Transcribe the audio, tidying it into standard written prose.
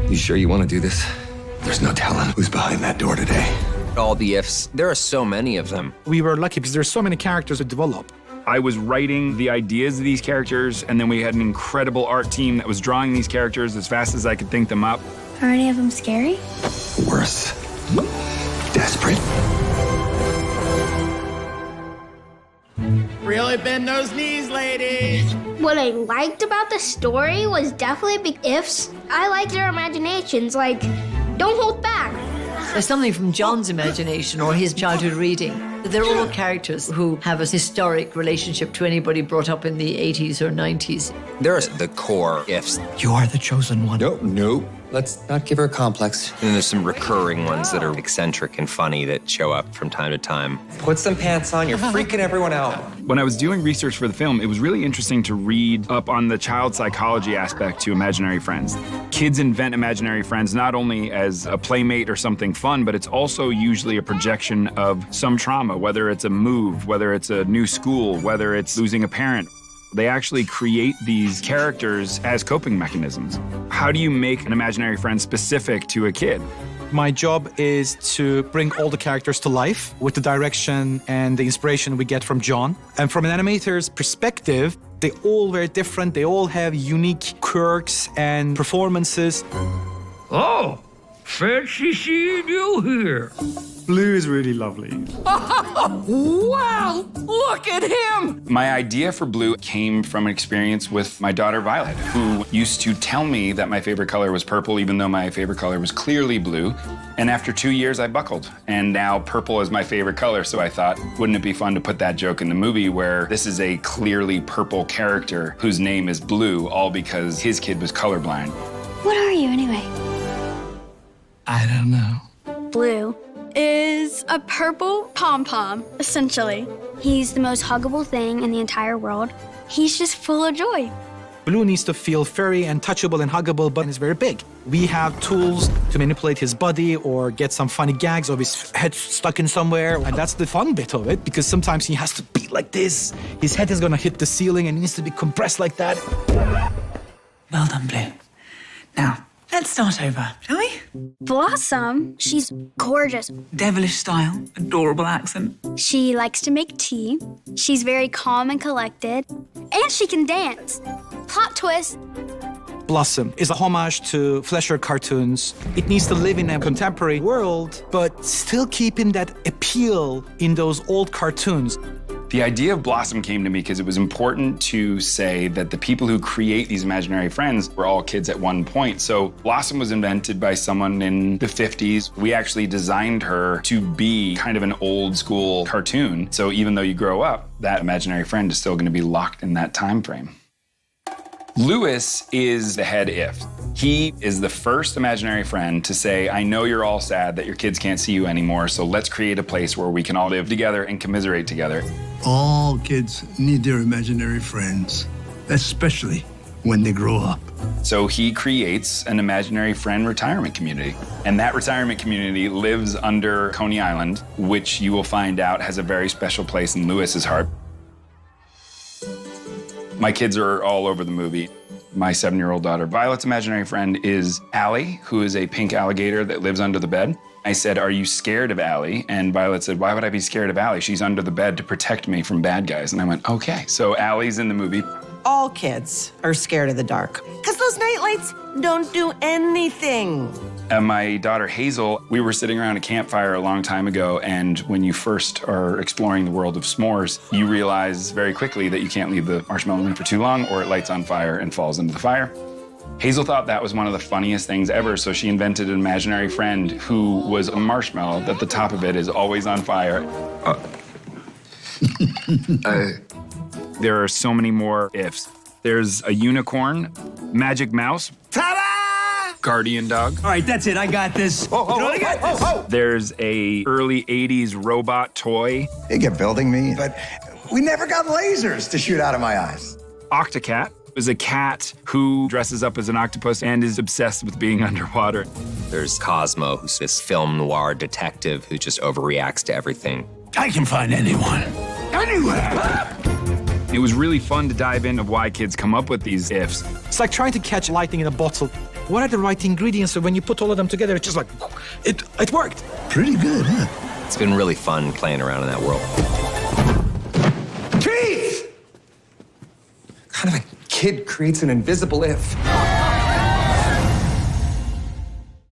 You sure you want to do this? There's no telling who's behind that door today. All the ifs, there are so many of them. We were lucky because there's so many characters to develop. I was writing the ideas of these characters, and then we had an incredible art team that was drawing these characters as fast as I could think them up. Are any of them scary? Worse. Desperate. Really bend those knees, ladies. What I liked about the story was definitely big ifs. I like their imaginations, like, don't hold back. There's something from John's imagination or his childhood reading. They're all characters who have a historic relationship to anybody brought up in the 80s or 90s. There's the core ifs, You are the chosen one. Nope. Let's not give her a complex. and there's some recurring ones that are eccentric and funny that show up from time to time. Put some pants on. You're freaking everyone out. When I was doing research for the film, it was really interesting to read up on the child psychology aspect to imaginary friends. Kids invent imaginary friends not only as a playmate or something fun, but it's also usually a projection of some trauma, whether it's a move, whether it's a new school, whether it's losing a parent. They actually create these characters as coping mechanisms. How do you make an imaginary friend specific to a kid? My job is to bring all the characters to life with the direction and the inspiration we get from John. And from an animator's perspective, they all very different. They all have unique quirks and performances. Oh, fancy seeing you here. Blue is really lovely. Wow, look at him. My idea for Blue came from an experience with my daughter Violet, who used to tell me that my favorite color was purple, even though my favorite color was clearly blue. And after 2 years, I buckled. And now purple is my favorite color, so I thought, wouldn't it be fun to put that joke in the movie where this is a clearly purple character whose name is Blue, all because his kid was colorblind. What are you, anyway? I don't know. Blue is a purple pom-pom, essentially. He's the most huggable thing in the entire world. He's just full of joy. Blue needs to feel furry and touchable and huggable, but he's very big. We have tools to manipulate his body or get some funny gags of his head stuck in somewhere. And that's the fun bit of it, because sometimes he has to be like this. His head is gonna hit the ceiling and he needs to be compressed like that. Well done, Blue. Now, let's start over, shall we? Blossom, she's gorgeous. Devilish style, adorable accent. She likes to make tea. She's very calm and collected. And she can dance. Plot twist. Blossom is a homage to Fleischer cartoons. It needs to live in a contemporary world, but still keeping that appeal in those old cartoons. The idea of Blossom came to me because it was important to say that the people who create these imaginary friends were all kids at one point. So Blossom was invented by someone in the 50s. We actually designed her to be kind of an old school cartoon. So even though you grow up, that imaginary friend is still going to be locked in that time frame. Lewis is the head if. He is the first imaginary friend to say, I know you're all sad that your kids can't see you anymore, so let's create a place where we can all live together and commiserate together. All kids need their imaginary friends, especially when they grow up. So he creates an imaginary friend retirement community. And that retirement community lives under Coney Island, which you will find out has a very special place in Lewis's heart. My kids are all over the movie. My 7-year-old daughter, Violet's imaginary friend is Allie, who is a pink alligator that lives under the bed. I said, are you scared of Allie? And Violet said, why would I be scared of Allie? She's under the bed to protect me from bad guys. And I went, okay. So Allie's in the movie. All kids are scared of the dark. Because those nightlights don't do anything. And my daughter Hazel, we were sitting around a campfire a long time ago, and when you first are exploring the world of s'mores, you realize very quickly that you can't leave the marshmallow in for too long or it lights on fire and falls into the fire. Hazel thought that was one of the funniest things ever, so she invented an imaginary friend who was a marshmallow that the top of it is always on fire. There are so many more ifs. There's a unicorn, magic mouse, Ta-da! guardian dog. All right, that's it. I got this. I got this. There's a early 80s robot toy. They get building me, but we never got lasers to shoot out of my eyes. Octocat is a cat who dresses up as an octopus and is obsessed with being underwater. There's Cosmo, who's this film noir detective who just overreacts to everything. I can find anyone. Anywhere. It was really fun to dive into why kids come up with these ifs. It's like trying to catch lightning in a bottle. What are the right ingredients so when you put all of them together, it's just like, it worked. Pretty good, huh? It's been really fun playing around in that world. Keith! What kind of a kid creates an invisible if?